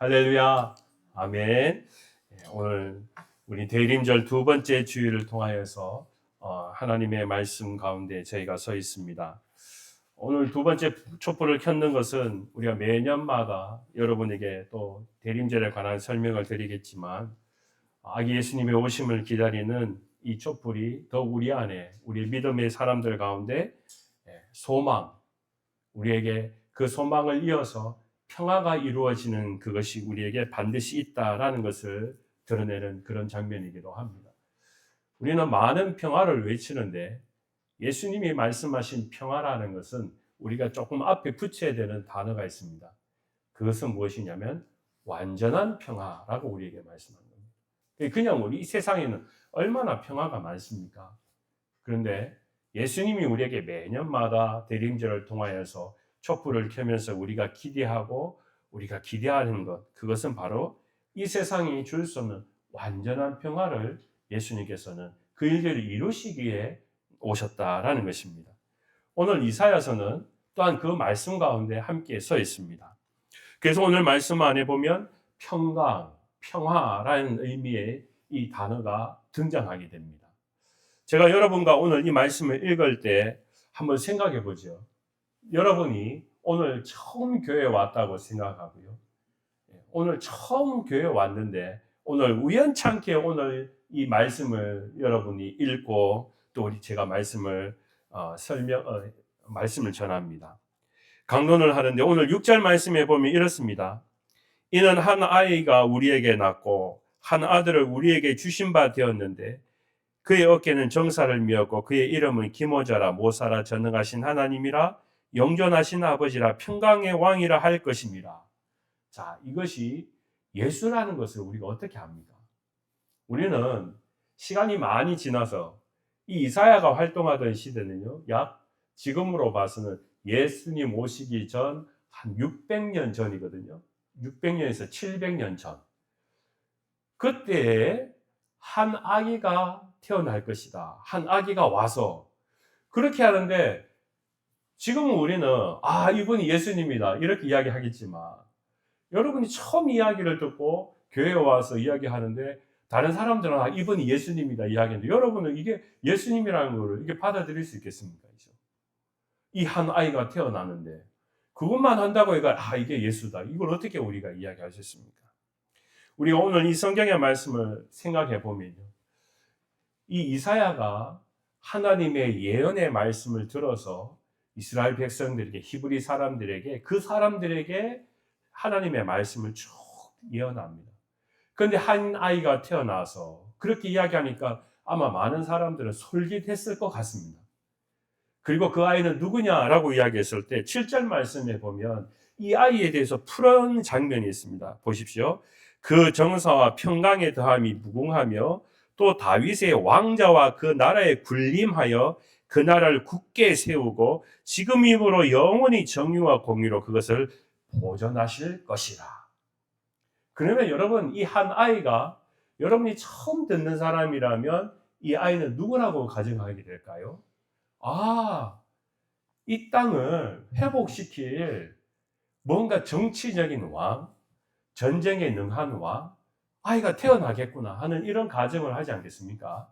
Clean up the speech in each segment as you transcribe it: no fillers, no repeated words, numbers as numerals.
할렐루야. 아멘. 오늘 우리 대림절 두 번째 주일을 통하여서 하나님의 말씀 가운데 저희가 서 있습니다. 오늘 두 번째 촛불을 켰는 것은 우리가 매년마다 여러분에게 또 대림절에 관한 설명을 드리겠지만 아기 예수님의 오심을 기다리는 이 촛불이 더욱 우리 안에 우리 믿음의 사람들 가운데 소망, 우리에게 그 소망을 이어서 평화가 이루어지는 그것이 우리에게 반드시 있다라는 것을 드러내는 그런 장면이기도 합니다. 우리는 많은 평화를 외치는데 예수님이 말씀하신 평화라는 것은 우리가 조금 앞에 붙여야 되는 단어가 있습니다. 그것은 무엇이냐면 완전한 평화라고 우리에게 말씀한 겁니다. 그냥 우리 이 세상에는 얼마나 평화가 많습니까? 그런데 예수님이 우리에게 매년마다 대림절을 통하여서 촛불을 켜면서 우리가 기대하고 우리가 기대하는 것, 그것은 바로 이 세상이 줄 수 없는 완전한 평화를 예수님께서는 그 일들을 이루시기에 오셨다라는 것입니다. 오늘 이사야서는 또한 그 말씀 가운데 함께 서 있습니다. 그래서 오늘 말씀 안에 보면 평강, 평화라는 의미의 이 단어가 등장하게 됩니다. 제가 여러분과 오늘 이 말씀을 읽을 때 한번 생각해 보죠. 여러분이 오늘 처음 교회에 왔다고 생각하고요. 오늘 처음 교회에 왔는데 오늘 우연찮게 오늘 이 말씀을 여러분이 읽고 또 우리 제가 말씀을 말씀을 전합니다. 강론을 하는데 오늘 6절 말씀에 보면 이렇습니다. 이는 한 아이가 우리에게 낳고 한 아들을 우리에게 주신 바 되었는데 그의 어깨는 정사를 메었고 그의 이름은 기모자라 모사라 전능하신 하나님이라 영존하신 아버지라 평강의 왕이라 할 것입니다. 자, 이것이 예수라는 것을 우리가 어떻게 압니까? 우리는 시간이 많이 지나서 이 이사야가 활동하던 시대는요, 약 지금으로 봐서는 예수님 오시기 전 한 600년 전이거든요. 600년에서 700년 전. 그때에 한 아기가 태어날 것이다. 한 아기가 와서 그렇게 하는데 지금은 우리는 이분이 예수님이다 이렇게 이야기하겠지만 여러분이 처음 이야기를 듣고 교회에 와서 이야기하는데 다른 사람들은 이분이 예수님이다 이야기하는데 여러분은 이게 예수님이라는 것을 이게 받아들일 수 있겠습니까? 이 한 아이가 태어나는데 그것만 한다고 이게 예수다. 이걸 어떻게 우리가 이야기할 수 있습니까? 우리가 오늘 이 성경의 말씀을 생각해 보면요. 이 이사야가 하나님의 예언의 말씀을 들어서 이스라엘 백성들에게 히브리 사람들에게 그 사람들에게 하나님의 말씀을 쭉 예언합니다. 그런데 한 아이가 태어나서 그렇게 이야기하니까 아마 많은 사람들은 솔깃했을 것 같습니다. 그리고 그 아이는 누구냐라고 이야기했을 때 7절 말씀에 보면 이 아이에 대해서 풀어낸 장면이 있습니다. 보십시오. 그 정사와 평강의 더함이 무궁하며 또 다윗의 왕자와 그 나라에 군림하여 그 나라를 굳게 세우고 지금 이후로 영원히 정의와 공의로 그것을 보존하실 것이라. 그러면 여러분 이 한 아이가 여러분이 처음 듣는 사람이라면 이 아이는 누구라고 가정하게 될까요? 이 땅을 회복시킬 뭔가 정치적인 왕, 전쟁에 능한 왕, 아이가 태어나겠구나 하는 이런 가정을 하지 않겠습니까?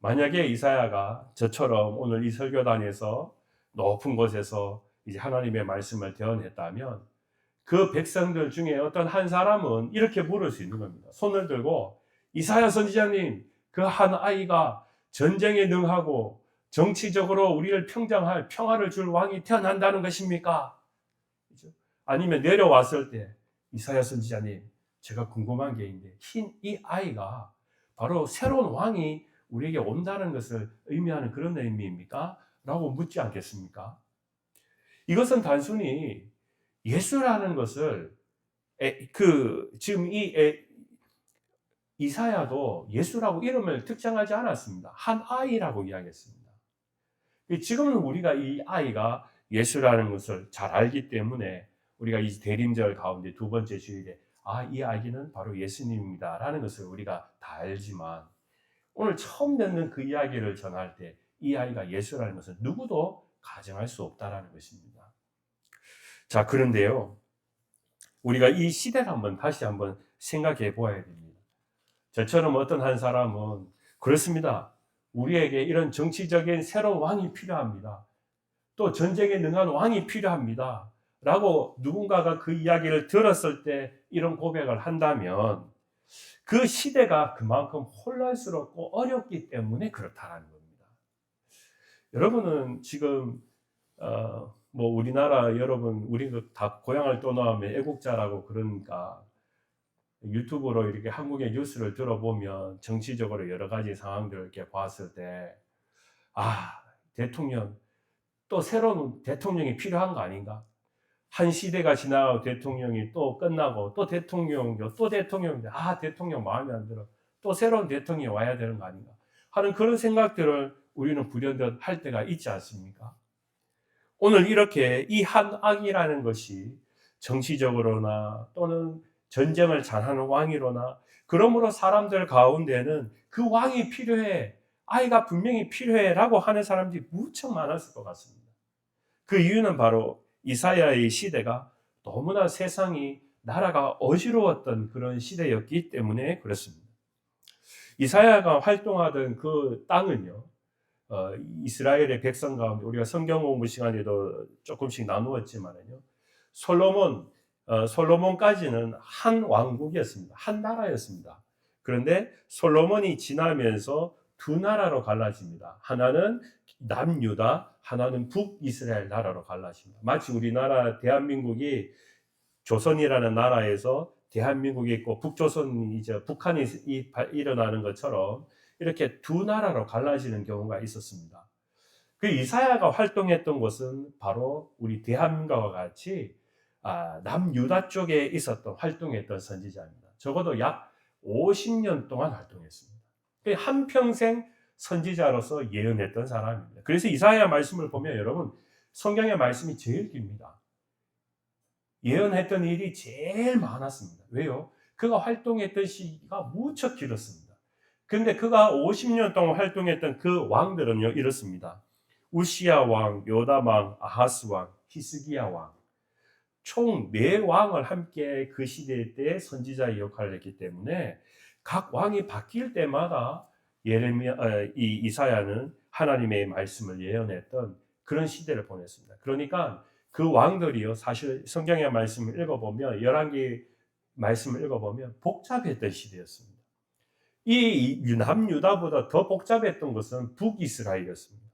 만약에 이사야가 저처럼 오늘 이 설교단에서 높은 곳에서 이제 하나님의 말씀을 대언했다면 그 백성들 중에 어떤 한 사람은 이렇게 물을 수 있는 겁니다. 손을 들고 이사야 선지자님, 그 한 아이가 전쟁에 능하고 정치적으로 우리를 평정할 평화를 줄 왕이 태어난다는 것입니까? 아니면 내려왔을 때 이사야 선지자님, 제가 궁금한 게 있는데 이 아이가 바로 새로운 왕이 우리에게 온다는 것을 의미하는 그런 의미입니까? 라고 묻지 않겠습니까? 이것은 단순히 예수라는 것을 지금 이사야도 예수라고 이름을 특정하지 않았습니다. 한 아이라고 이야기했습니다. 지금은 우리가 이 아이가 예수라는 것을 잘 알기 때문에 우리가 이 대림절 가운데 두 번째 주일에 이 아기는 바로 예수님입니다라는 것을 우리가 다 알지만 오늘 처음 듣는 그 이야기를 전할 때 이 아이가 예수라는 것은 누구도 가정할 수 없다라는 것입니다. 자, 그런데요. 우리가 이 시대를 다시 한번 생각해 보아야 됩니다. 저처럼 어떤 한 사람은 그렇습니다. 우리에게 이런 정치적인 새로운 왕이 필요합니다. 또 전쟁에 능한 왕이 필요합니다. 라고 누군가가 그 이야기를 들었을 때 이런 고백을 한다면 그 시대가 그만큼 혼란스럽고 어렵기 때문에 그렇다는 겁니다. 여러분은 지금 뭐 우리나라 여러분 우리 다 고향을 떠나면 애국자라고 그러니까 유튜브로 이렇게 한국의 뉴스를 들어보면 정치적으로 여러 가지 상황들을 이렇게 봤을 때 대통령 또 새로운 대통령이 필요한 거 아닌가? 한 시대가 지나가고 대통령이 또 끝나고 또 대통령이요 또 대통령인데 대통령 마음에 안 들어 또 새로운 대통령이 와야 되는 거 아닌가 하는 그런 생각들을 우리는 불현듯 할 때가 있지 않습니까? 오늘 이렇게 이 한 악이라는 것이 정치적으로나 또는 전쟁을 잘하는 왕이로나 그러므로 사람들 가운데는 그 왕이 필요해 아이가 분명히 필요해 라고 하는 사람들이 무척 많았을 것 같습니다. 그 이유는 바로 이사야의 시대가 너무나 세상이 나라가 어지러웠던 그런 시대였기 때문에 그렇습니다. 이사야가 활동하던 그 땅은요, 이스라엘의 백성 가운데 우리가 성경 공부 시간에도 조금씩 나누었지만요, 솔로몬까지는 한 왕국이었습니다. 한 나라였습니다. 그런데 솔로몬이 지나면서 두 나라로 갈라집니다. 하나는 남유다, 하나는 북이스라엘 나라로 갈라집니다. 마치 우리나라 대한민국이 조선이라는 나라에서 대한민국이 있고 북조선이 이제 북한이 일어나는 것처럼 이렇게 두 나라로 갈라지는 경우가 있었습니다. 그 이사야가 활동했던 곳은 바로 우리 대한민국과 같이 남유다 쪽에 활동했던 선지자입니다. 적어도 약 50년 동안 활동했습니다. 한평생 선지자로서 예언했던 사람입니다. 그래서 이사야 말씀을 보면 여러분 성경의 말씀이 제일 깁니다. 예언했던 일이 제일 많았습니다. 왜요? 그가 활동했던 시기가 무척 길었습니다. 그런데 그가 50년 동안 활동했던 그 왕들은요 이렇습니다. 우시야 왕, 요담 왕, 아하스 왕, 히스기야 왕 총 4왕을 함께 그 시대 때 선지자의 역할을 했기 때문에 각 왕이 바뀔 때마다 이사야는 하나님의 말씀을 예언했던 그런 시대를 보냈습니다. 그러니까 그 왕들이요 사실 성경의 말씀을 읽어보면 11개의 말씀을 읽어보면 복잡했던 시대였습니다. 이 남유다보다 더 복잡했던 것은 북이스라엘이었습니다.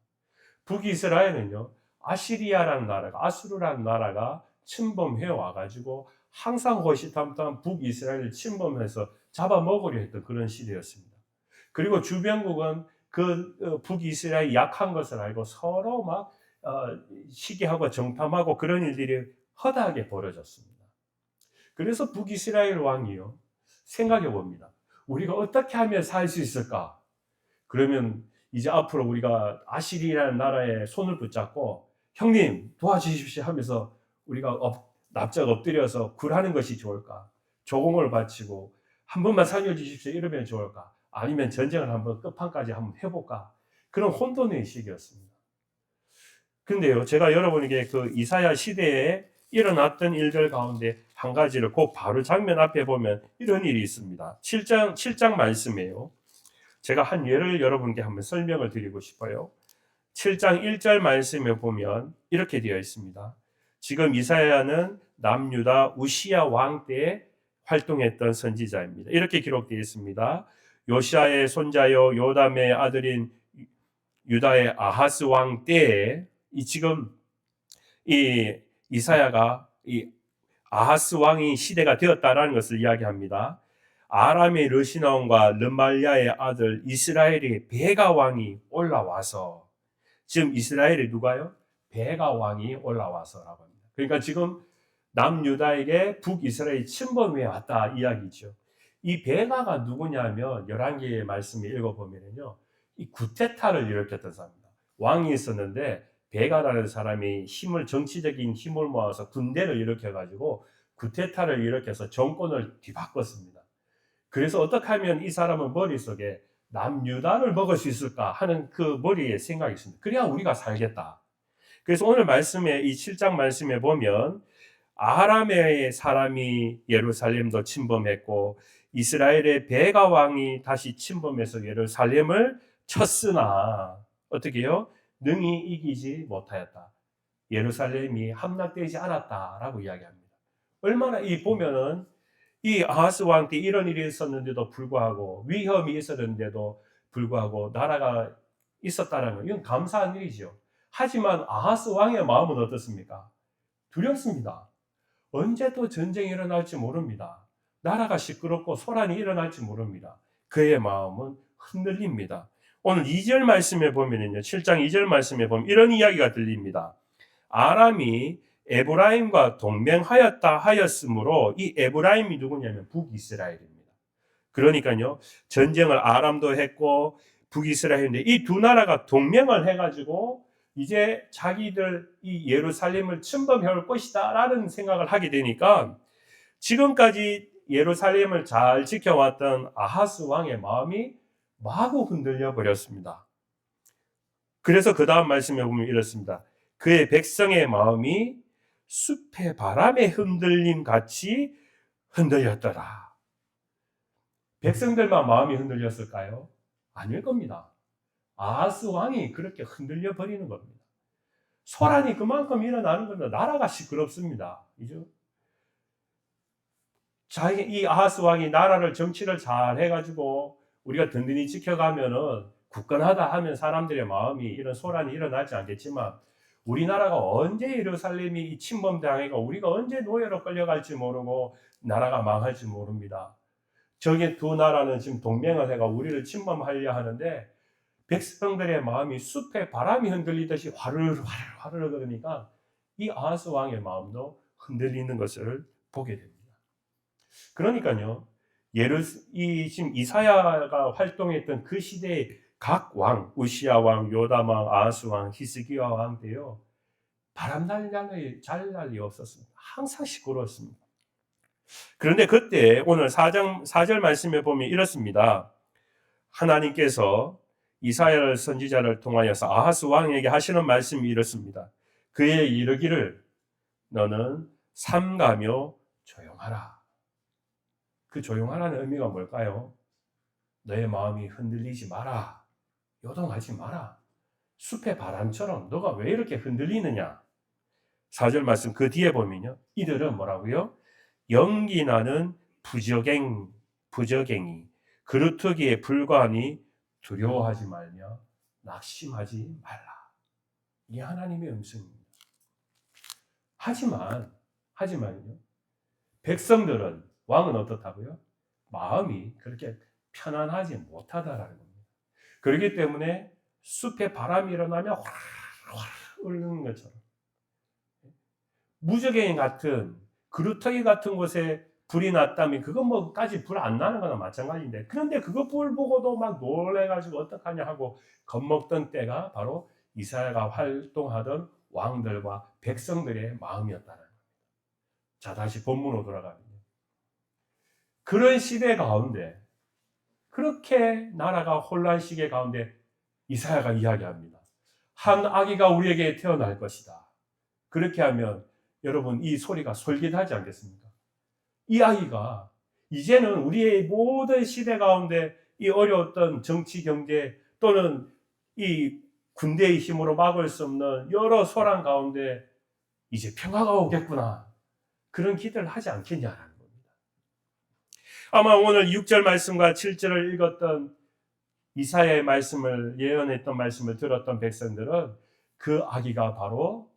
북이스라엘은요 아시리아라는 나라가 아수르라는 나라가 침범해 와가지고 항상 호시탐탐 북이스라엘을 침범해서 잡아먹으려 했던 그런 시대였습니다. 그리고 주변국은 그 북이스라엘이 약한 것을 알고 서로 막 시기하고 정탐하고 그런 일들이 허다하게 벌어졌습니다. 그래서 북이스라엘 왕이요 생각해 봅니다. 우리가 어떻게 하면 살 수 있을까? 그러면 이제 앞으로 우리가 아시리라는 나라에 손을 붙잡고 형님 도와주십시오 하면서 우리가 납작 엎드려서 굴하는 것이 좋을까? 조공을 바치고 한 번만 살려주십시오 이러면 좋을까? 아니면 전쟁을 한번 끝판까지 한번 해볼까? 그런 혼돈의 시기였습니다. 근데요 제가 여러분에게 그 이사야 시대에 일어났던 일들 가운데 한 가지를 꼭 바로 장면 앞에 보면 이런 일이 있습니다. 7장 말씀이에요. 제가 한 예를 여러분께 한번 설명을 드리고 싶어요. 7장 1절 말씀에 보면 이렇게 되어 있습니다. 지금 이사야는 남유다 우시야 왕 때에 활동했던 선지자입니다. 이렇게 기록되어 있습니다. 요시아의 손자요 요담의 아들인 유다의 아하스 왕 때에 지금 이 이사야가 이 아하스 왕이 시대가 되었다라는 것을 이야기합니다. 아람의 르시나온과 르말야의 아들 이스라엘의 베가 왕이 올라와서 지금 이스라엘이 누가요? 베가 왕이 올라와서라고 합니다. 그러니까 지금 남유다에게 북이스라엘이 침범해 왔다 이야기죠. 이 베가가 누구냐면 11개의 말씀을 읽어보면요. 이 구테타를 일으켰던 사람입니다. 왕이 있었는데 베가라는 사람이 정치적인 힘을 모아서 군대를 일으켜가지고 구테타를 일으켜서 정권을 뒤바꿨습니다. 그래서 어떻게 하면 이 사람은 머릿속에 남유다를 먹을 수 있을까 하는 그 머리에 생각이 있습니다. 그래야 우리가 살겠다. 그래서 오늘 말씀에 이 7장 말씀에 보면 아람의 사람이 예루살렘도 침범했고 이스라엘의 베가 왕이 다시 침범해서 예루살렘을 쳤으나 어떻게 해요? 능히 이기지 못하였다. 예루살렘이 함락되지 않았다라고 이야기합니다. 얼마나 이 보면은 이 아하스 왕 때 이런 일이 있었는데도 불구하고 위험이 있었는데도 불구하고 나라가 있었다는 건 이건 감사한 일이죠. 하지만 아하스 왕의 마음은 어떻습니까? 두렵습니다. 언제 또 전쟁이 일어날지 모릅니다. 나라가 시끄럽고 소란이 일어날지 모릅니다. 그의 마음은 흔들립니다. 오늘 2절 말씀에 보면은요, 7장 2절 말씀에 보면 이런 이야기가 들립니다. 아람이 에브라임과 동맹하였다 하였으므로 이 에브라임이 누구냐면 북이스라엘입니다. 그러니까요, 전쟁을 아람도 했고 북이스라엘인데 이 두 나라가 동맹을 해가지고 이제 자기들 이 예루살렘을 침범해 올 것이다 라는 생각을 하게 되니까 지금까지 예루살렘을 잘 지켜왔던 아하스 왕의 마음이 마구 흔들려 버렸습니다. 그래서 그 다음 말씀에 보면 이렇습니다. 그의 백성의 마음이 숲의 바람에 흔들림 같이 흔들렸더라. 백성들만 마음이 흔들렸을까요? 아닐 겁니다. 아하스 왕이 그렇게 흔들려 버리는 겁니다. 소란이 그만큼 일어나는 겁니다. 나라가 시끄럽습니다. 이죠? 이 아하스 왕이 나라를 정치를 잘 해가지고 우리가 든든히 지켜가면은 굳건하다 하면 사람들의 마음이 이런 소란이 일어나지 않겠지만 우리나라가 언제 예루살렘이 침범당하고 우리가 언제 노예로 끌려갈지 모르고 나라가 망할지 모릅니다. 저기 두 나라는 지금 동맹을 해가 우리를 침범하려 하는데 백성들의 마음이 숲에 바람이 흔들리듯이 화르르 그러니까 이 아하스 왕의 마음도 흔들리는 것을 보게 됩니다. 그러니까요, 지금 이사야가 활동했던 그 시대의 각 왕, 우시야 왕, 요담 왕, 아하스 왕, 히스기야 왕 때요, 바람 잘 날이 없었습니다. 항상 시끄러웠습니다. 그런데 그때 오늘 4절 말씀에 보면 이렇습니다. 하나님께서 이사야 선지자를 통하여서 아하스 왕에게 하시는 말씀이 이렇습니다. 그의 이르기를 너는 삼가며 조용하라. 그 조용하라는 의미가 뭘까요? 너의 마음이 흔들리지 마라. 요동하지 마라. 숲의 바람처럼 너가 왜 이렇게 흔들리느냐? 4절 말씀 그 뒤에 보면요. 이들은 뭐라고요? 연기나는 부적행이 그루터기에 불과하니 두려워하지 말며 낙심하지 말라. 이게 하나님의 음성입니다. 하지만요. 백성들은 왕은 어떻다고요? 마음이 그렇게 편안하지 못하다라는 겁니다. 그렇기 때문에 숲에 바람이 일어나면 활활 흐르는 것처럼 무적행 같은 그루터기 같은 곳에 불이 났다면 그건 뭐까지 불 안 나는 거나 마찬가지인데 그런데 그거 불 보고도 막 놀래가지고 어떡하냐 하고 겁먹던 때가 바로 이사야가 활동하던 왕들과 백성들의 마음이었다는 겁니다. 자, 다시 본문으로 돌아가면요. 그런 시대 가운데 그렇게 나라가 혼란 시계 가운데 이사야가 이야기합니다. 한 아기가 우리에게 태어날 것이다. 그렇게 하면 여러분 이 소리가 솔깃하지 않겠습니까? 이 아이가 이제는 우리의 모든 시대 가운데 이 어려웠던 정치 경제 또는 이 군대의 힘으로 막을 수 없는 여러 소란 가운데 이제 평화가 오겠구나. 그런 기대를 하지 않겠냐라는 겁니다. 아마 오늘 6절 말씀과 7절을 읽었던 이사야의 말씀을 예언했던 말씀을 들었던 백성들은 그 아기가 바로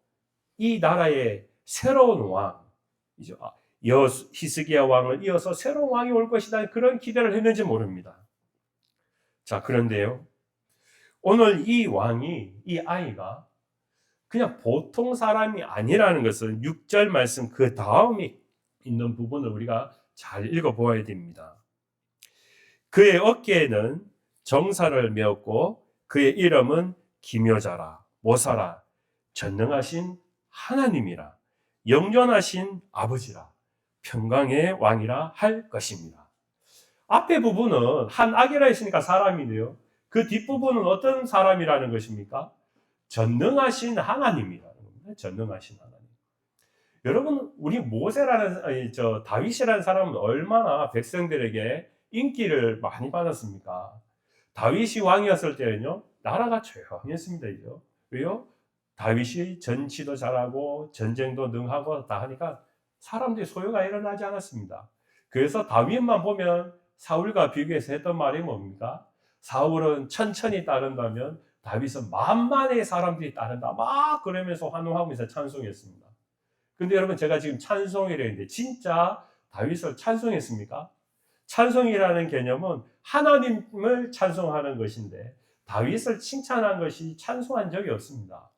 이 나라의 새로운 왕, 히스기야 왕을 이어서 새로운 왕이 올 것이다. 그런 기대를 했는지 모릅니다. 자, 그런데요. 오늘 이 아이가 그냥 보통 사람이 아니라는 것은 6절 말씀 그 다음에 있는 부분을 우리가 잘 읽어보아야 됩니다. 그의 어깨에는 정사를 메었고 그의 이름은 기묘자라, 모사라, 전능하신 하나님이라, 영존하신 아버지라, 평강의 왕이라 할 것입니다. 앞에 부분은 한 아기라 했으니까 사람이네요. 그 뒷부분은 어떤 사람이라는 것입니까? 전능하신 하나님이라는 겁니다. 전능하신 하나님. 여러분, 우리 다윗이라는 사람은 얼마나 백성들에게 인기를 많이 받았습니까? 다윗이 왕이었을 때는요, 나라가 조용했습니다. 이죠. 왜요? 다윗이 전치도 잘하고 전쟁도 능하고 다 하니까 사람들이 소요가 일어나지 않았습니다. 그래서 다윗만 보면 사울과 비교해서 했던 말이 뭡니까? 사울은 천천히 따른다면 다윗은 만만의 사람들이 따른다. 막 그러면서 환호하면서 찬송했습니다. 근데 여러분, 제가 지금 찬송이라 했는데 진짜 다윗을 찬송했습니까? 찬송이라는 개념은 하나님을 찬송하는 것인데 다윗을 칭찬한 것이 찬송한 적이 없습니다.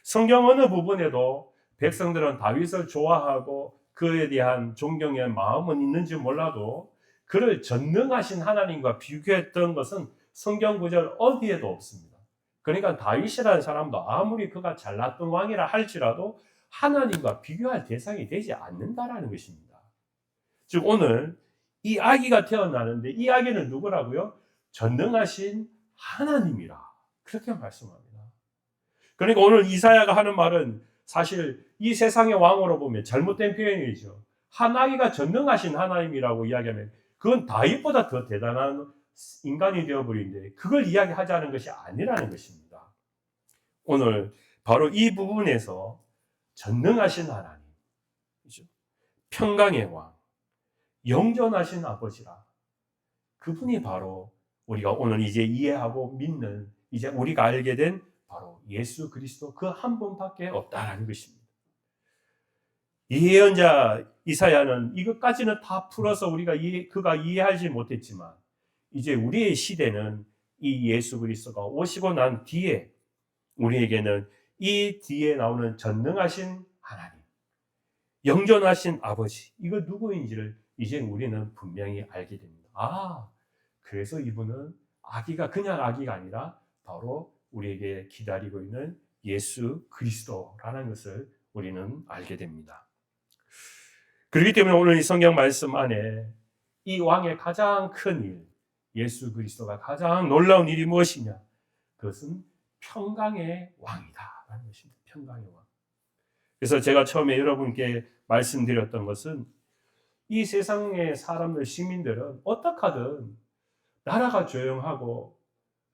성경 어느 부분에도 백성들은 다윗을 좋아하고 그에 대한 존경의 마음은 있는지 몰라도 그를 전능하신 하나님과 비교했던 것은 성경 구절 어디에도 없습니다. 그러니까 다윗이라는 사람도 아무리 그가 잘났던 왕이라 할지라도 하나님과 비교할 대상이 되지 않는다라는 것입니다. 즉 오늘 이 아기가 태어나는데 이 아기는 누구라고요? 전능하신 하나님이라 그렇게 말씀합니다. 그러니까 오늘 이사야가 하는 말은 사실 이 세상의 왕으로 보면 잘못된 표현이죠. 한 아기가 전능하신 하나님이라고 이야기하면 그건 다윗보다 더 대단한 인간이 되어버리는데 그걸 이야기하자는 것이 아니라는 것입니다. 오늘 바로 이 부분에서 전능하신 하나님, 평강의 왕, 영존하신 아버지라. 그분이 바로 우리가 오늘 이제 이해하고 믿는, 이제 우리가 알게 된 바로 예수 그리스도 그 한 분밖에 없다라는 것입니다. 이 예언자 이사야는 이것까지는 다 풀어서 그가 이해하지 못했지만 이제 우리의 시대는 이 예수 그리스도가 오시고 난 뒤에 우리에게는 이 뒤에 나오는 전능하신 하나님, 영존하신 아버지, 이거 누구인지를 이제 우리는 분명히 알게 됩니다. 그래서 이분은 아기가 그냥 아기가 아니라 바로 우리에게 기다리고 있는 예수 그리스도라는 것을 우리는 알게 됩니다. 그렇기 때문에 오늘 이 성경 말씀 안에 이 왕의 가장 큰 일, 예수 그리스도가 가장 놀라운 일이 무엇이냐? 그것은 평강의 왕이다라는 것입니다. 평강의 왕. 그래서 제가 처음에 여러분께 말씀드렸던 것은 이 세상의 사람들, 시민들은 어떻게 하든 나라가 조용하고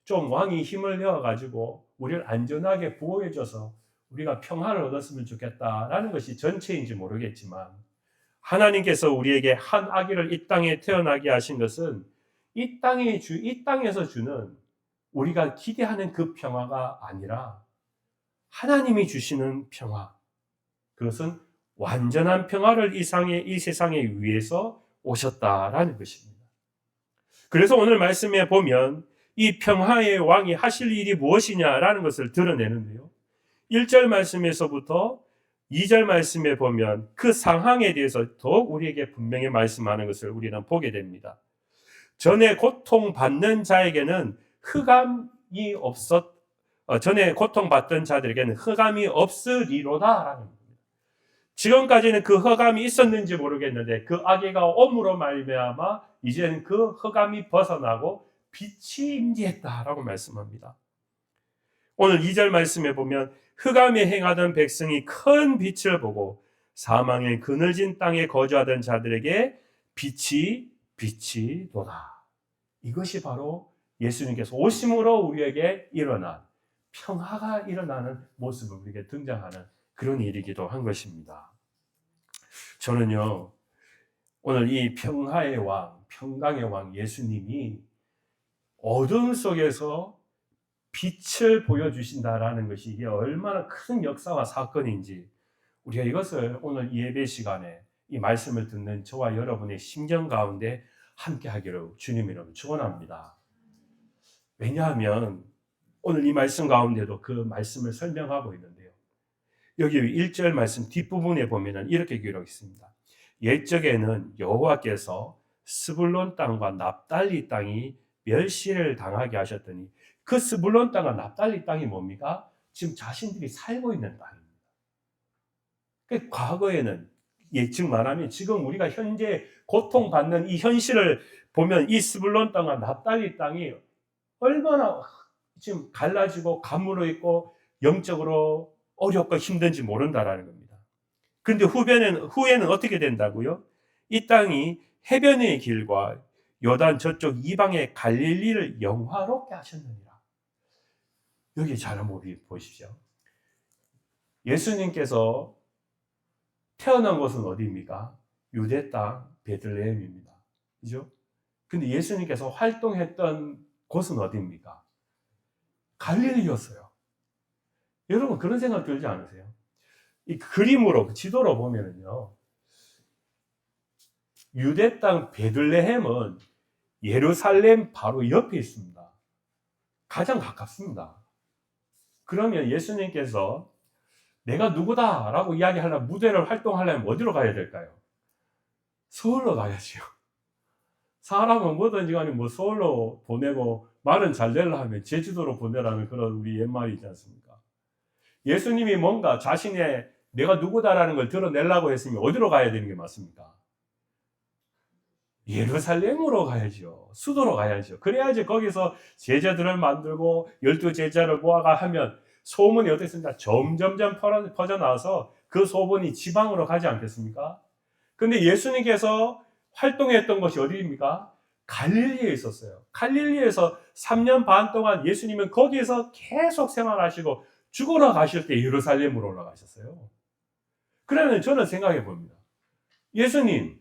좀 왕이 힘을 내어가지고 우리를 안전하게 보호해줘서 우리가 평화를 얻었으면 좋겠다라는 것이 전체인지 모르겠지만 하나님께서 우리에게 한 아기를 이 땅에 태어나게 하신 것은 이 땅에서 주는 우리가 기대하는 그 평화가 아니라 하나님이 주시는 평화, 그것은 완전한 평화를 이 세상에 위해서 오셨다라는 것입니다. 그래서 오늘 말씀에 보면 이 평화의 왕이 하실 일이 무엇이냐라는 것을 드러내는데요. 1절 말씀에서부터 2절 말씀에 보면 그 상황에 대해서 더욱 우리에게 분명히 말씀하는 것을 우리는 보게 됩니다. 전에 고통받는 자에게는 전에 고통받던 자들에게는 흑암이 없으리로다라는 겁니다. 지금까지는 그 흑암이 있었는지 모르겠는데 그 아기가 옴으로 말미암아 이제는 그 흑암이 벗어나고 빛이 임재했다라고 말씀합니다. 오늘 2절 말씀에 보면 흑암에 행하던 백성이 큰 빛을 보고 사망의 그늘진 땅에 거주하던 자들에게 빛이 도다. 이것이 바로 예수님께서 오심으로 우리에게 일어난 평화가 일어나는 모습을 우리에게 등장하는 그런 일이기도 한 것입니다. 저는요, 오늘 이 평화의 왕, 평강의 왕 예수님이 어둠 속에서 빛을 보여주신다라는 것이 이게 얼마나 큰 역사와 사건인지 우리가 이것을 오늘 예배 시간에 이 말씀을 듣는 저와 여러분의 심정 가운데 함께 하기를 주님 이름으로 축원합니다. 왜냐하면 오늘 이 말씀 가운데도 그 말씀을 설명하고 있는데요. 여기 1절 말씀 뒷부분에 보면 이렇게 기록되어 있습니다. 옛적에는 여호와께서 스불론 땅과 납달리 땅이 멸시를 당하게 하셨더니 그 스불론 땅과 납달리 땅이 뭡니까? 지금 자신들이 살고 있는 땅입니다. 과거에는 즉 말하면 지금 우리가 현재 고통받는 이 현실을 보면 이 스불론 땅과 납달리 땅이 얼마나 지금 갈라지고 가물어 있고 영적으로 어렵고 힘든지 모른다라는 겁니다. 그런데 후에는 어떻게 된다고요? 이 땅이 해변의 길과 요단 저쪽 이방의 갈릴리를 영화롭게 하셨느니라. 여기 잘 한번 보십시오. 예수님께서 태어난 곳은 어디입니까? 유대 땅 베들레헴입니다. 그죠? 근데 예수님께서 활동했던 곳은 어디입니까? 갈릴리였어요. 여러분 그런 생각 들지 않으세요? 이 그림으로, 지도로 보면은요, 유대 땅 베들레헴은 예루살렘 바로 옆에 있습니다. 가장 가깝습니다. 그러면 예수님께서 내가 누구다라고 이야기하려면, 무대를 활동하려면 어디로 가야 될까요? 서울로 가야죠. 사람은 뭐든지 간에 뭐 서울로 보내고 말은 잘 되려 하면 제주도로 보내라는 그런 우리 옛말이지 않습니까? 예수님이 뭔가 자신의 내가 누구다라는 걸 드러내려고 했으면 어디로 가야 되는 게 맞습니까? 예루살렘으로 가야죠. 수도로 가야죠. 그래야지 거기서 제자들을 만들고 12제자를 모아가 하면 소문이 어떻습니까? 점점점 퍼져나와서 그 소문이 지방으로 가지 않겠습니까? 근데 예수님께서 활동했던 것이 어디입니까? 갈릴리에 있었어요. 갈릴리에서 3년 반 동안 예수님은 거기에서 계속 생활하시고 죽으러 가실 때 예루살렘으로 올라가셨어요. 그러면 저는 생각해 봅니다. 예수님,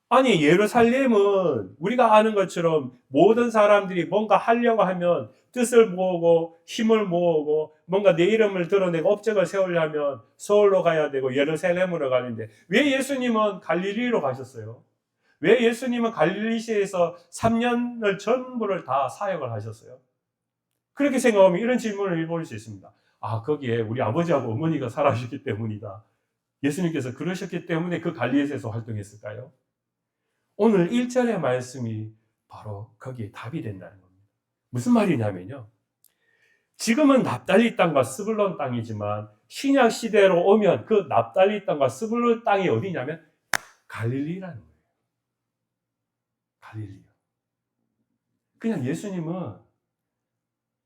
아니 예루살렘은 우리가 아는 것처럼 모든 사람들이 뭔가 하려고 하면 뜻을 모으고 힘을 모으고 뭔가 내 이름을 드러내고 업적을 세우려면 서울로 가야 되고 예루살렘으로 가는데 왜 예수님은 갈릴리로 가셨어요? 왜 예수님은 갈릴리시에서 3년을 전부를 다 사역을 하셨어요? 그렇게 생각하면 이런 질문을 해볼 수 있습니다. 아, 거기에 우리 아버지하고 어머니가 살아주셨기 때문이다. 예수님께서 그러셨기 때문에 그 갈릴리에서 활동했을까요? 오늘 1절의 말씀이 바로 거기에 답이 된다는 겁니다. 무슨 말이냐면요. 지금은 납달리 땅과 스불론 땅이지만 신약 시대로 오면 그 납달리 땅과 스불론 땅이 어디냐면 갈릴리라는 거예요. 갈릴리요. 그냥 예수님은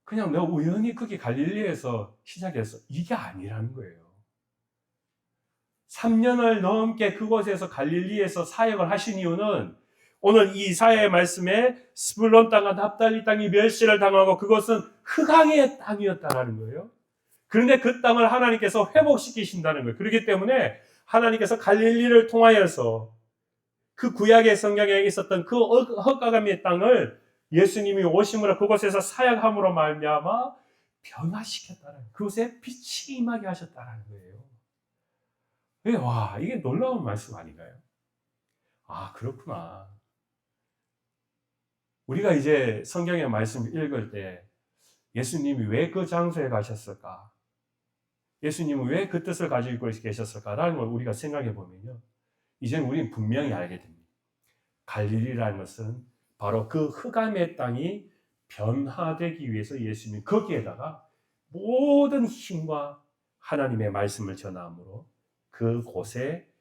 그냥 내가 우연히 거기 갈릴리에서 시작해서 이게 아니라는 거예요. 3년을 넘게 그곳에서 갈릴리에서 사역을 하신 이유는 오늘 이 이사야의 말씀에 스불론 땅과 납달리 땅이 멸시를 당하고 그것은 흑암의 땅이었다는 거예요. 그런데 그 땅을 하나님께서 회복시키신다는 거예요. 그렇기 때문에 하나님께서 갈릴리를 통하여서 그 구약의 성경에 있었던 그 흑암의 땅을 예수님이 오심으로 그곳에서 사역함으로 말미암아 변화시켰다는 거예요. 그곳에 빛이 임하게 하셨다는 거예요. 네, 와, 이게 놀라운 말씀 아닌가요? 아, 그렇구나. 우리가 이제 성경의 말씀을 읽을 때 예수님이 왜 그 장소에 가셨을까? 예수님은 왜 그 뜻을 가지고 계셨을까라는 걸 우리가 생각해 보면요. 이제는 우리는 분명히 알게 됩니다. 갈릴리라는 것은 바로 그 흑암의 땅이 변화되기 위해서 예수님이 거기에다가 모든 힘과 하나님의 말씀을 전함으로 그곳에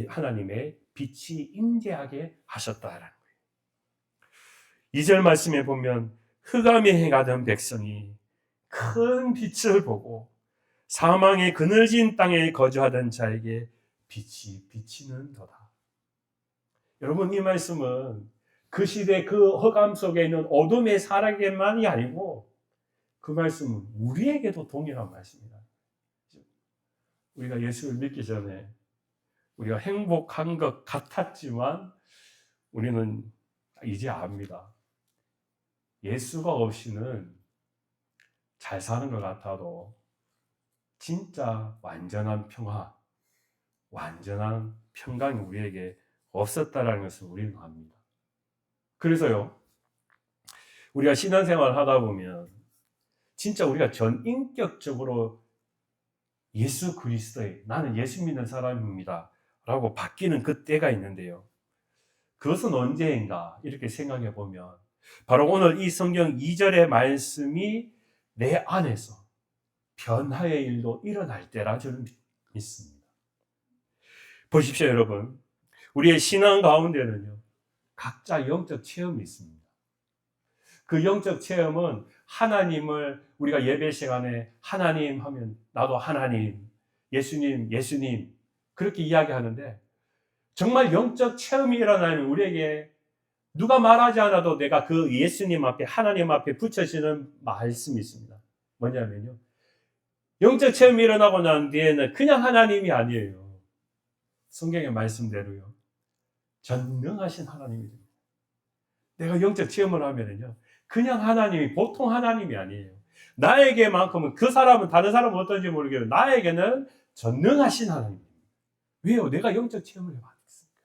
하나님의 빛이 임재하게 하셨다라는 거예요. 2절 말씀에 보면 흑암에 행하던 백성이 큰 빛을 보고 사망의 그늘진 땅에 거주하던 자에게 빛이 비치는도다. 여러분, 이 말씀은 그 시대 그 흑암 속에 있는 어둠의 사람에게만이 아니고 그 말씀은 우리에게도 동일한 말씀이다. 우리가 예수를 믿기 전에 우리가 행복한 것 같았지만 우리는 이제 압니다. 예수가 없이는 잘 사는 것 같아도 진짜 완전한 평화, 완전한 평강이 우리에게 없었다라는 것을 우리는 압니다. 그래서요, 우리가 신앙생활을 하다 보면 진짜 우리가 전인격적으로 예수 그리스도의 나는 예수 믿는 사람입니다 라고 바뀌는 그 때가 있는데요. 그것은 언제인가 이렇게 생각해 보면 바로 오늘 이 성경 2절의 말씀이 내 안에서 변화의 일도 일어날 때라 저는 믿습니다. 보십시오, 여러분. 우리의 신앙 가운데는요, 각자 영적 체험이 있습니다. 그 영적 체험은 하나님을 우리가 예배 시간에 하나님 하면 나도 하나님, 예수님, 예수님, 그렇게 이야기하는데 정말 영적 체험이 일어나면 우리에게 누가 말하지 않아도 내가 그 예수님 앞에 하나님 앞에 붙여지는 말씀이 있습니다. 뭐냐면요. 영적 체험이 일어나고 난 뒤에는 그냥 하나님이 아니에요. 성경의 말씀대로요. 전능하신 하나님이 됩니다. 내가 영적 체험을 하면은요. 그냥 하나님이 보통 하나님이 아니에요. 나에게만큼은 그 사람은 다른 사람은 어떤지 모르겠어요. 나에게는 전능하신 하나님입니다. 왜요? 내가 영적 체험을 해봤습니다.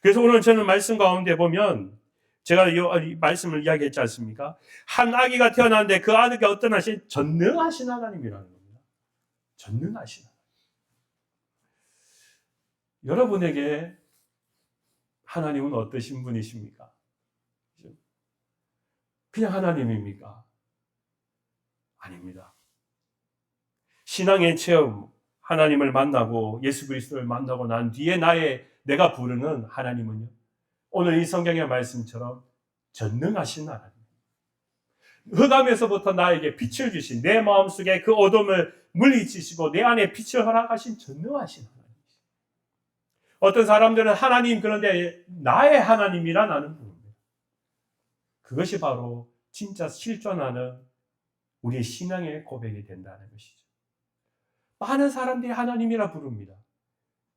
그래서 오늘 저는 말씀 가운데 보면 제가 이 말씀을 이야기했지 않습니까? 한 아기가 태어났는데 그 아기가 어떤 하신 전능하신 하나님이라는 겁니다. 전능하신 하나님. 여러분에게 하나님은 어떠신 분이십니까? 그냥 하나님입니까? 아닙니다. 신앙의 체험, 하나님을 만나고 예수 그리스도를 만나고 난 뒤에 내가 부르는 하나님은요. 오늘 이 성경의 말씀처럼 전능하신 하나님. 흑암에서부터 나에게 빛을 주신 내 마음속에 그 어둠을 물리치시고 내 안에 빛을 허락하신 전능하신 하나님. 어떤 사람들은 하나님 그런데 나의 하나님이라 나는 부릅니다. 그것이 바로 진짜 실존하는 우리의 신앙의 고백이 된다는 것이죠. 많은 사람들이 하나님이라 부릅니다.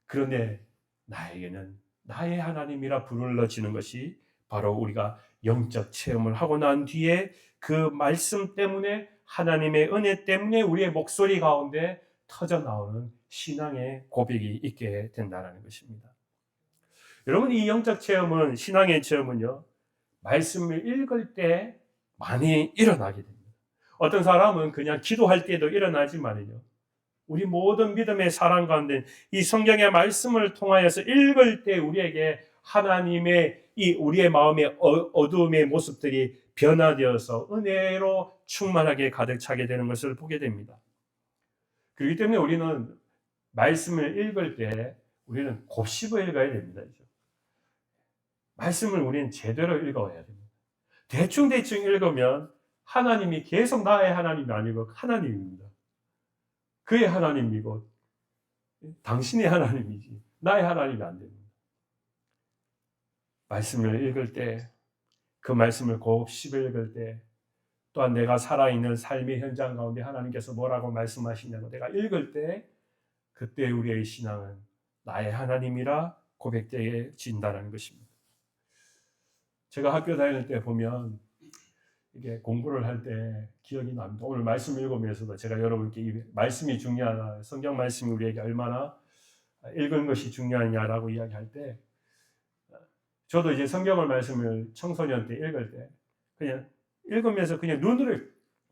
그런데 나에게는 나의 하나님이라 부르러지는 것이 바로 우리가 영적 체험을 하고 난 뒤에 그 말씀 때문에 하나님의 은혜 때문에 우리의 목소리 가운데 터져 나오는 신앙의 고백이 있게 된다는 것입니다. 여러분 이 영적 체험은 신앙의 체험은요. 말씀을 읽을 때 많이 일어나게 됩니다. 어떤 사람은 그냥 기도할 때도 일어나지만요. 우리 모든 믿음의 사람 가운데 이 성경의 말씀을 통하여서 읽을 때 우리에게 하나님의 이 우리의 마음의 어두움의 모습들이 변화되어서 은혜로 충만하게 가득 차게 되는 것을 보게 됩니다. 그렇기 때문에 우리는 말씀을 읽을 때 우리는 곱씹어 읽어야 됩니다. 말씀을 우리는 제대로 읽어야 됩니다. 대충대충 읽으면 하나님이 계속 나의 하나님이 아니고 하나님입니다. 그의 하나님이고 당신의 하나님이지 나의 하나님이 안 됩니다. 말씀을 읽을 때 그 말씀을 곱씹어 읽을 때 또한 내가 살아있는 삶의 현장 가운데 하나님께서 뭐라고 말씀하시냐고 내가 읽을 때 그때 우리의 신앙은 나의 하나님이라 고백되어진다는 것입니다. 제가 학교 다닐 때 보면 이게 공부를 할 때 기억이 납니다. 오늘 말씀 읽으면서도 제가 여러분께 이 말씀이 중요하다, 성경 말씀이 우리에게 얼마나 읽은 것이 중요하냐라고 이야기할 때 저도 이제 성경을 말씀을 청소년 때 읽을 때 그냥 읽으면서 그냥 눈으로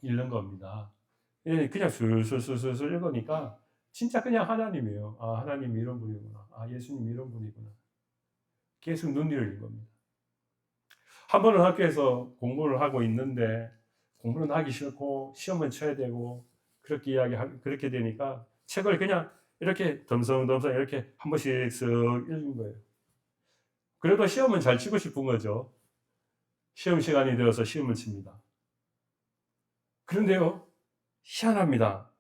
읽는 겁니다. 그냥 술술술술 읽으니까 진짜 그냥 하나님이에요. 아, 하나님 이런 분이구나. 아, 예수님 이런 분이구나. 계속 눈으로 읽는 겁니다. 한 번은 학교에서 공부를 하고 있는데 공부는 하기 싫고 시험은 쳐야 되고 그렇게 되니까 책을 그냥 이렇게 덤성덤성 이렇게 한 번씩 쓱 읽는 거예요. 그래도 시험은 잘 치고 싶은 거죠. 시험 시간이 되어서 시험을 칩니다. 그런데요, 희한합니다.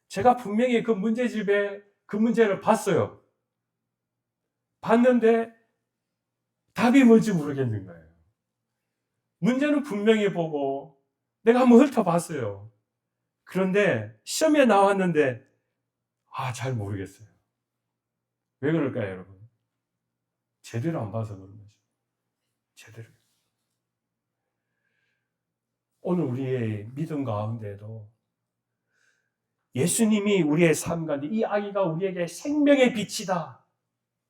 제가 분명히 그 문제집에 그 문제를 봤어요. 봤는데 답이 뭔지 모르겠는 거예요. 문제는 분명히 보고 내가 한번 훑어봤어요. 그런데 시험에 나왔는데 잘 모르겠어요. 왜 그럴까요, 여러분? 제대로 안 봐서 그런 거죠. 제대로. 오늘 우리의 믿음 가운데도 예수님이 우리의 삶 가운데 이 아기가 우리에게 생명의 빛이다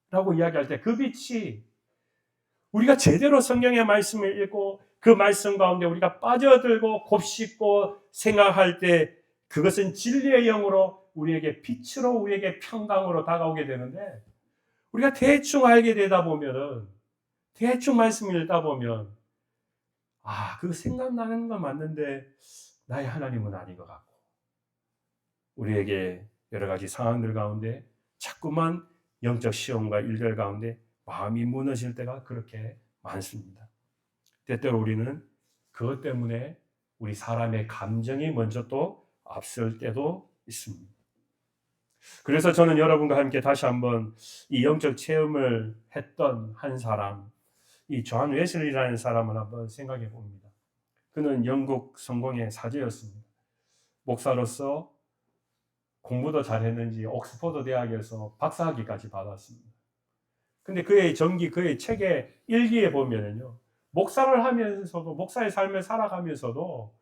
라고 이야기할 때 그 빛이 우리가 제대로 성경의 말씀을 읽고 그 말씀 가운데 우리가 빠져들고 곱씹고 생각할 때 그것은 진리의 영으로 우리에게 빛으로 우리에게 평강으로 다가오게 되는데 우리가 대충 알게 되다 보면은 대충 말씀을 읽다 보면 그거 생각나는 건 맞는데 나의 하나님은 아닌 것 같고 우리에게 여러 가지 상황들 가운데 자꾸만 영적 시험과 일들 가운데 마음이 무너질 때가 그렇게 많습니다. 때때로 우리는 그것 때문에 우리 사람의 감정이 먼저 또 앞설 때도 있습니다. 그래서 저는 여러분과 함께 다시 한번 이 영적 체험을 했던 한 사람, 이 존 웨슬리라는 사람을 한번 생각해 봅니다. 그는 영국 성공의 사제였습니다. 목사로서 공부도 잘했는지 옥스퍼드 대학에서 박사학위까지 받았습니다. 근데 그의 전기, 그의 책의 일기에 보면은요, 목사를 하면서도, 목사의 삶을 살아가면서도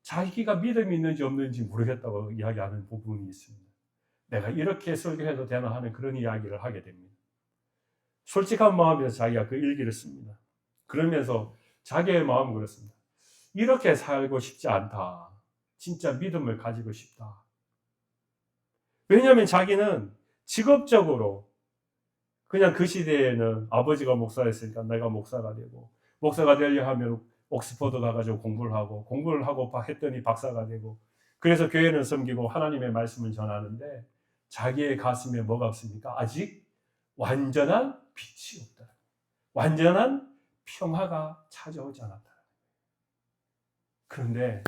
자기가 믿음이 있는지 없는지 모르겠다고 이야기하는 부분이 있습니다. 내가 이렇게 설교해도 되나 하는 그런 이야기를 하게 됩니다. 솔직한 마음에서 자기가 그 일기를 씁니다. 그러면서 자기의 마음은 그렇습니다. 이렇게 살고 싶지 않다. 진짜 믿음을 가지고 싶다. 왜냐하면 자기는 직업적으로 그냥 그 시대에는 아버지가 목사였으니까 내가 목사가 되고, 목사가 되려 하면 옥스퍼드 가가지고 공부를 하고 했더니 박사가 되고, 그래서 교회는 섬기고 하나님의 말씀을 전하는데 자기의 가슴에 뭐가 없습니까? 아직 완전한 빛이 없다. 완전한 평화가 찾아오지 않았다. 그런데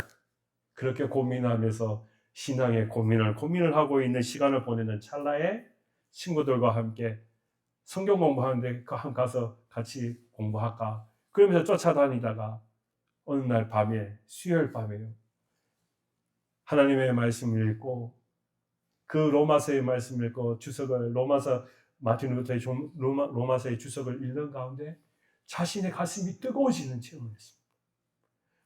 그렇게 고민하면서 신앙의 고민을 하고 있는 시간을 보내는 찰나에 친구들과 함께 성경 공부하는데 가서 같이 공부할까? 그러면서 쫓아다니다가 어느 날 밤에, 수요일 밤에요, 하나님의 말씀을 읽고 그 로마서의 말씀을 읽고 주석을 마틴 루터의 로마서의 주석을 읽는 가운데 자신의 가슴이 뜨거워지는 체험을 했습니다.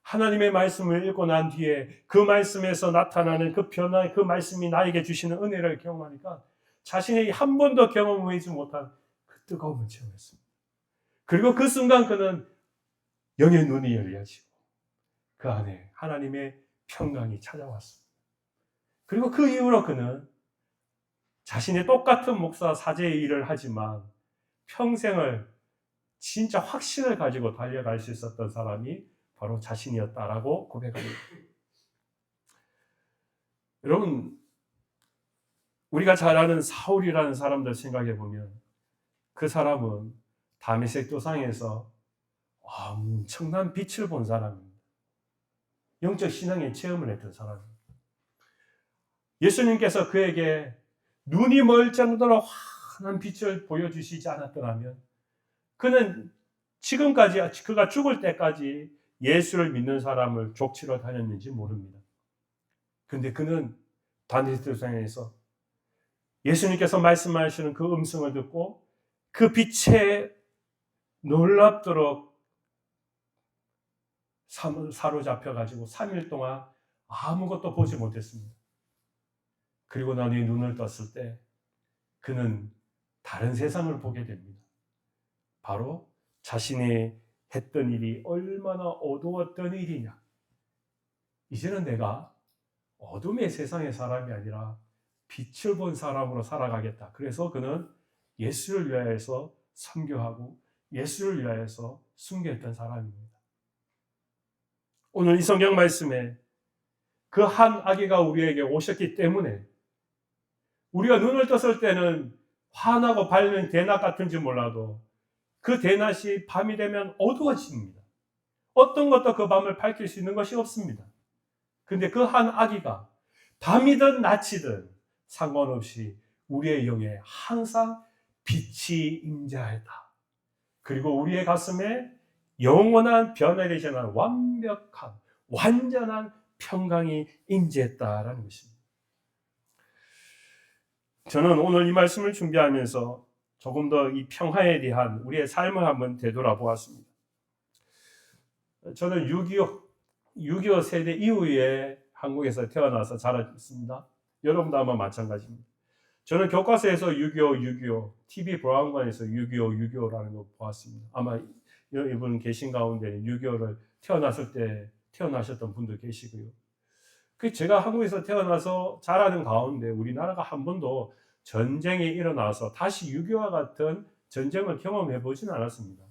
하나님의 말씀을 읽고 난 뒤에 그 말씀에서 나타나는 그 변화, 그 말씀이 나에게 주시는 은혜를 경험하니까 자신이 한 번도 경험하지 못한 그 뜨거움을 체험했습니다. 그리고 그 순간 그는 영의 눈이 열려지고 그 안에 하나님의 평강이 찾아왔습니다. 그리고 그 이후로 그는 자신의 똑같은 목사 사제의 일을 하지만 평생을 진짜 확신을 가지고 달려갈 수 있었던 사람이 바로 자신이었다라고 고백합니다. 여러분, 우리가 잘 아는 사울이라는 사람들 생각해 보면 그 사람은 다메섹 도상에서 엄청난 빛을 본 사람입니다. 영적 신앙의 체험을 했던 사람입니다. 예수님께서 그에게 눈이 멀 정도로 환한 빛을 보여주시지 않았더라면 그는 지금까지, 그가 죽을 때까지 예수를 믿는 사람을 족치러 다녔는지 모릅니다. 근데 그는 다메섹 도상에서 예수님께서 말씀하시는 그 음성을 듣고 그 빛에 놀랍도록 사로잡혀가지고 3일 동안 아무것도 보지 못했습니다. 그리고 나니 눈을 떴을 때 그는 다른 세상을 보게 됩니다. 바로 자신이 했던 일이 얼마나 어두웠던 일이냐. 이제는 내가 어둠의 세상의 사람이 아니라 빛을 본 사람으로 살아가겠다. 그래서 그는 예수를 위하여서 선교하고 예수를 위하여서 순교했던 사람입니다. 오늘 이 성경 말씀에 그 한 아기가 우리에게 오셨기 때문에 우리가 눈을 떴을 때는 환하고 밝은 대낮 같은지 몰라도 그 대낮이 밤이 되면 어두워집니다. 어떤 것도 그 밤을 밝힐 수 있는 것이 없습니다. 근데 그 한 아기가 밤이든 낮이든 상관없이 우리의 영에 항상 빛이 임재하였다. 그리고 우리의 가슴에 영원한 변화되지 않은 완벽한 완전한 평강이 임재했다라는 것입니다. 저는 오늘 이 말씀을 준비하면서 조금 더 이 평화에 대한 우리의 삶을 한번 되돌아보았습니다. 저는 6.25 세대 이후에 한국에서 태어나서 자랐습니다. 여러분도 아마 마찬가지입니다. 저는 교과서에서 6.25 TV 브라운관에서 6.25라는 거 보았습니다. 아마 이분 계신 가운데 6.25를 태어나셨던 분도 계시고요. 제가 한국에서 태어나서 자라는 가운데 우리나라가 한 번도 전쟁이 일어나서 다시 6.25와 같은 전쟁을 경험해 보지는 않았습니다.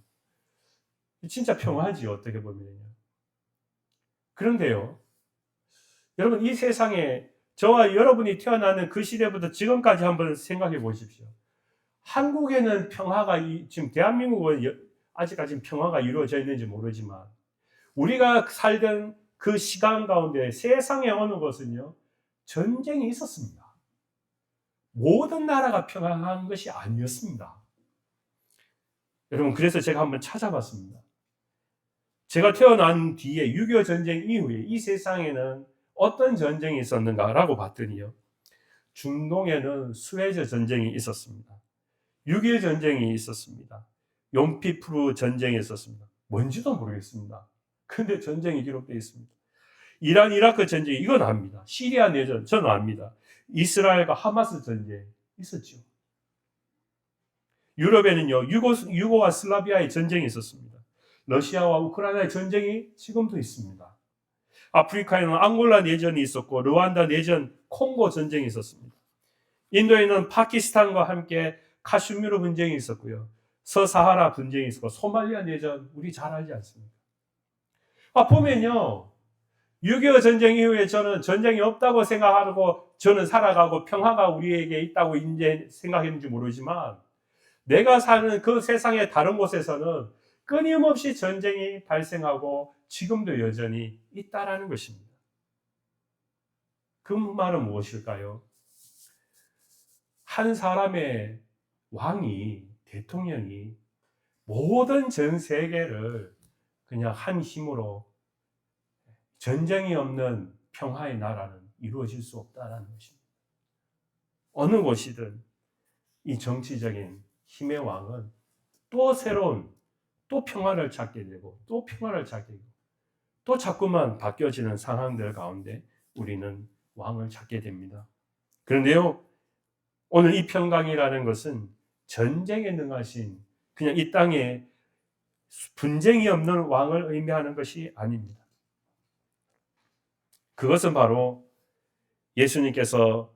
진짜 평화지 어떻게 보면요. 그런데요, 여러분 이 세상에 저와 여러분이 태어나는 그 시대부터 지금까지 한번 생각해 보십시오. 한국에는 평화가 지금 대한민국은 아직까지 평화가 이루어져 있는지 모르지만 우리가 살던 그 시간 가운데 세상의 어느 곳은요 전쟁이 있었습니다. 모든 나라가 평안한 것이 아니었습니다. 여러분, 그래서 제가 한번 찾아봤습니다. 제가 태어난 뒤에 6.25 전쟁 이후에 이 세상에는 어떤 전쟁이 있었는가라고 봤더니요, 중동에는 수에즈 전쟁이 있었습니다. 6.25 전쟁이 있었습니다. 욤피프루 전쟁이 있었습니다. 뭔지도 모르겠습니다. 근데 전쟁이 기록되어 있습니다. 이란 이라크 전쟁, 이건 압니다. 시리아 내전, 저는 압니다. 이스라엘과 하마스 전쟁 있었죠. 유럽에는요, 유고와 슬라비아의 전쟁이 있었습니다. 러시아와 우크라이나의 전쟁이 지금도 있습니다. 아프리카에는 앙골라 내전이 있었고, 르완다 내전, 콩고 전쟁이 있었습니다. 인도에는 파키스탄과 함께 카슈미르 분쟁이 있었고요. 서사하라 분쟁이 있었고, 소말리아 내전, 우리 잘 알지 않습니까? 보면요, 6.25 전쟁 이후에 저는 전쟁이 없다고 생각하고 저는 살아가고 평화가 우리에게 있다고 이제 생각했는지 모르지만, 내가 사는 그 세상의 다른 곳에서는 끊임없이 전쟁이 발생하고 지금도 여전히 있다라는 것입니다. 그 말은 무엇일까요? 한 사람의 왕이, 대통령이 모든 전 세계를 그냥 한 힘으로 전쟁이 없는 평화의 나라는 이루어질 수 없다는 것입니다. 어느 곳이든 이 정치적인 힘의 왕은 또 새로운 또 평화를 찾게 되고 또 평화를 찾게 되고 또 자꾸만 바뀌어지는 상황들 가운데 우리는 왕을 찾게 됩니다. 그런데요, 오늘 이 평강이라는 것은 전쟁에 능하신, 그냥 이 땅에 분쟁이 없는 왕을 의미하는 것이 아닙니다. 그것은 바로 예수님께서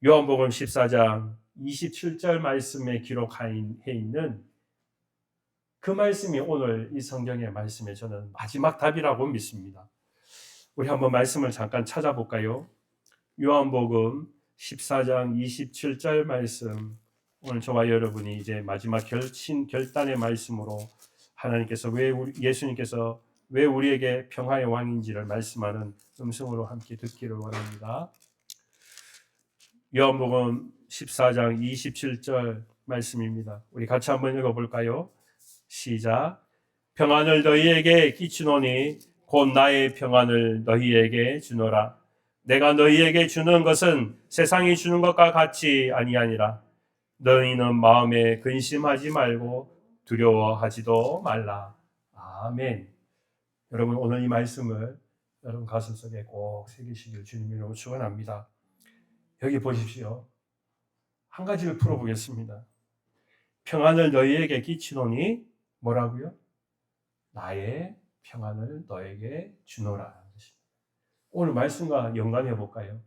요한복음 14장 27절 말씀에 기록해 있는 그 말씀이 오늘 이 성경의 말씀에 저는 마지막 답이라고 믿습니다. 우리 한번 말씀을 잠깐 찾아볼까요? 요한복음 14장 27절 말씀, 오늘 저와 여러분이 이제 마지막 결단의 말씀으로 하나님께서 예수님께서 왜 우리에게 평화의 왕인지를 말씀하는 음성으로 함께 듣기를 원합니다. 요한복음 14장 27절 말씀입니다. 우리 같이 한번 읽어볼까요? 시작. 평안을 너희에게 끼치노니 곧 나의 평안을 너희에게 주노라. 내가 너희에게 주는 것은 세상이 주는 것과 같이 아니하니라. 너희는 마음에 근심하지 말고 두려워하지도 말라. 아멘. 여러분, 오늘 이 말씀을 여러분 가슴속에 꼭 새기시길 주님으로 축원합니다. 여기 보십시오. 한 가지를 풀어보겠습니다. 평안을 너희에게 끼치노니 뭐라고요? 나의 평안을 너에게 주노라. 오늘 말씀과 연관해 볼까요?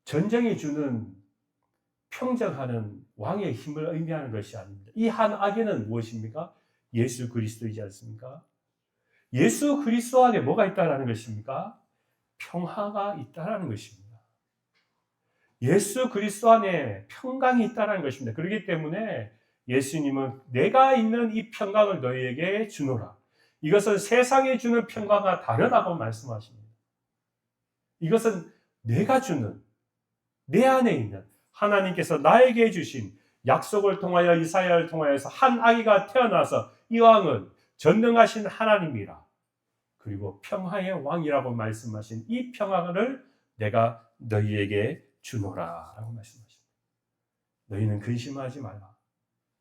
전쟁이 주는 평정하는 왕의 힘을 의미하는 것이 아닙니다. 이 한 악에는 무엇입니까? 예수 그리스도이지 않습니까? 예수 그리스도 안에 뭐가 있다라는 것입니까? 평화가 있다라는 것입니다. 예수 그리스도 안에 평강이 있다라는 것입니다. 그렇기 때문에 예수님은 내가 있는 이 평강을 너희에게 주노라. 이것은 세상에 주는 평강과 다르다고 말씀하십니다. 이것은 내가 주는, 내 안에 있는 하나님께서 나에게 주신 약속을 통하여 이사야를 통하여서 한 아기가 태어나서 이 왕은 전능하신 하나님이라. 그리고 평화의 왕이라고 말씀하신 이 평화를 내가 너희에게 주노라 라고 말씀하십니다. 너희는 근심하지 말라.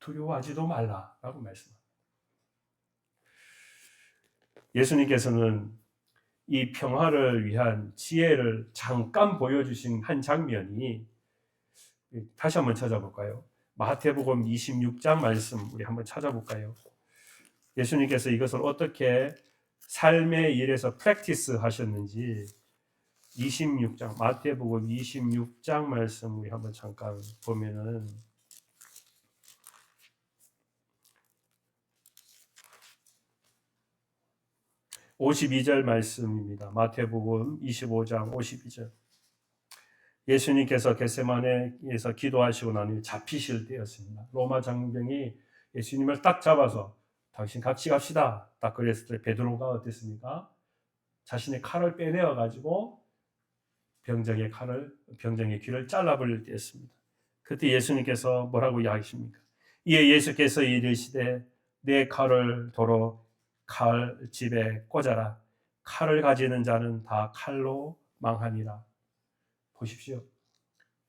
두려워하지도 말라 라고 말씀합니다. 예수님께서는 이 평화를 위한 지혜를 잠깐 보여주신 한 장면이, 다시 한번 찾아볼까요? 마태복음 26장 말씀 우리 한번 찾아볼까요? 예수님께서 이것을 어떻게 삶의 일에서 프랙티스 하셨는지 26장, 마태복음 26장 말씀 우리 한번 잠깐 보면은 52절 말씀입니다. 마태복음 25장 52절. 예수님께서 겟세마네에서 기도하시고 난 후에 잡히실 때였습니다. 로마 장병이 예수님을 딱 잡아서 당신 같이 갑시다. 딱 그랬을 때 베드로가 어땠습니까? 자신의 칼을 빼내어 가지고 병정의 귀를 잘라버릴 때였습니다. 그때 예수님께서 뭐라고 이야기하십니까? 이에 예수께서 이르시되 내 칼을 도로 칼집에 꽂아라. 칼을 가지는 자는 다 칼로 망하니라. 보십시오.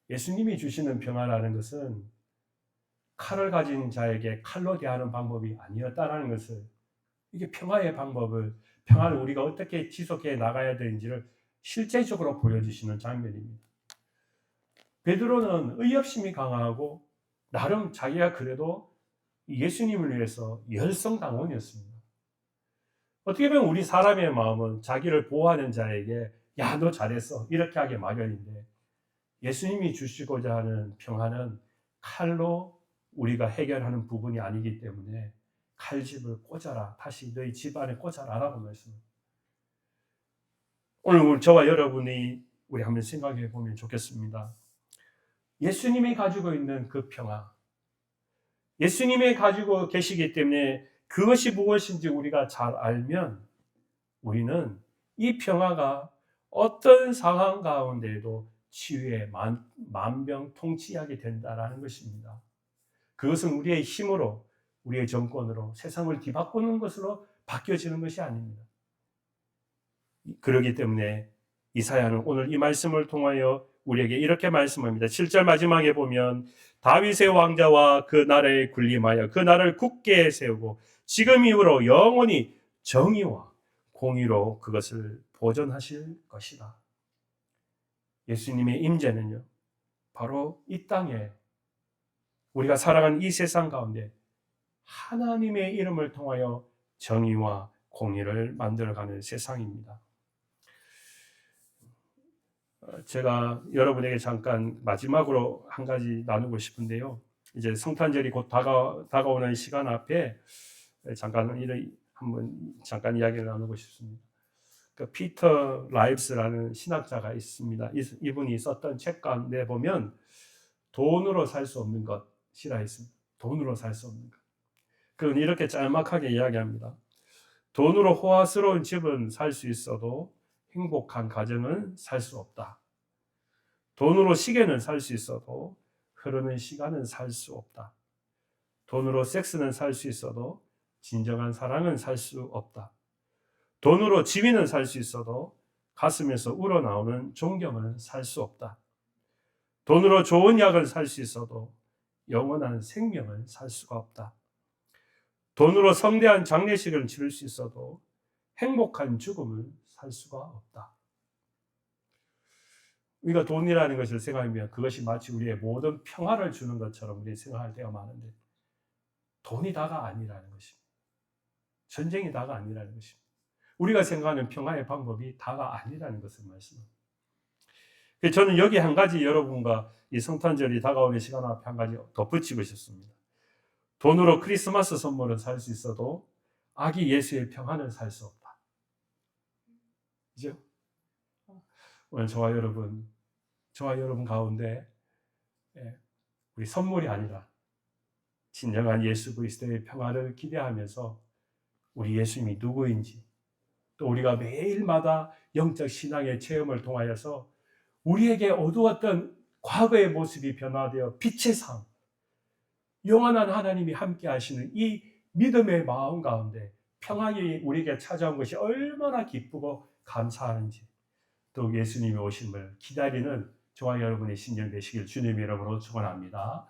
예수님이 주시는 평화라는 것은 칼을 가진 자에게 칼로 대하는 방법이 아니었다라는 것을, 이게 평화의 평화를 우리가 어떻게 지속해 나가야 되는지를 실제적으로 보여주시는 장면입니다. 베드로는 의협심이 강하고 나름 자기가 그래도 예수님을 위해서 열성당원이었습니다. 어떻게 보면 우리 사람의 마음은 자기를 보호하는 자에게 야, 너 잘했어 이렇게 하기 마련인데, 예수님이 주시고자 하는 평화는 칼로 우리가 해결하는 부분이 아니기 때문에 칼집을 꽂아라. 다시 너희 집안에 꽂아라 라고 말씀합니다. 오늘 저와 여러분이 우리 한번 생각해 보면 좋겠습니다. 예수님이 가지고 있는 그 평화, 예수님이 가지고 계시기 때문에 그것이 무엇인지 우리가 잘 알면 우리는 이 평화가 어떤 상황 가운데에도 치유에 만병통치하게 된다는 것입니다. 그것은 우리의 힘으로, 우리의 정권으로 세상을 뒤바꾸는 것으로 바뀌어지는 것이 아닙니다. 그렇기 때문에 이사야는 오늘 이 말씀을 통하여 우리에게 이렇게 말씀합니다. 7절 마지막에 보면 다윗의 왕자와 그 나라에 군림하여 그 나라를 굳게 세우고 지금 이후로 영원히 정의와 공의로 그것을 보존하실 것이다. 예수님의 임재는요, 바로 이 땅에 우리가 살아가는 이 세상 가운데 하나님의 이름을 통하여 정의와 공의를 만들어가는 세상입니다. 제가 여러분에게 잠깐 마지막으로 한 가지 나누고 싶은데요. 이제 성탄절이 곧 다가오는 시간 앞에 잠깐 이야기를 나누고 싶습니다. 그 피터 라이브스라는 신학자가 있습니다. 이분이 썼던 책 가운데 보면 돈으로 살 수 없는 것이라 했습니다. 돈으로 살 수 없는 것. 그건 이렇게 짤막하게 이야기합니다. 돈으로 호화스러운 집은 살 수 있어도 행복한 가정은 살 수 없다. 돈으로 시계는 살 수 있어도 흐르는 시간은 살 수 없다. 돈으로 섹스는 살 수 있어도 진정한 사랑은 살 수 없다. 돈으로 지위는 살 수 있어도 가슴에서 우러나오는 존경은 살 수 없다. 돈으로 좋은 약을 살 수 있어도 영원한 생명을 살 수가 없다. 돈으로 성대한 장례식을 치를 수 있어도 행복한 죽음을 살 수가 없다. 우리가 돈이라는 것을 생각하면 그것이 마치 우리의 모든 평화를 주는 것처럼 우리 생각할 때가 많은데, 돈이 다가 아니라는 것입니다. 전쟁이 다가 아니라는 것입니다. 우리가 생각하는 평화의 방법이 다가 아니라는 것을 말씀합니다. 저는 여기 한 가지 여러분과 이 성탄절이 다가오는 시간 앞에 한 가지 덧붙이고 싶습니다. 돈으로 크리스마스 선물은 살 수 있어도 아기 예수의 평화는 살 수 없다. 그죠? 오늘 저와 여러분 가운데 우리 선물이 아니라 진정한 예수 그리스도의 평화를 기대하면서 우리 예수님이 누구인지, 또 우리가 매일마다 영적 신앙의 체험을 통하여서 우리에게 어두웠던 과거의 모습이 변화되어 빛의 삶, 영원한 하나님이 함께 하시는 이 믿음의 마음 가운데 평안이 우리에게 찾아온 것이 얼마나 기쁘고 감사하는지, 또 예수님이 오심을 기다리는 저와 여러분의 신년 되시길 주님의 이름으로 축원합니다.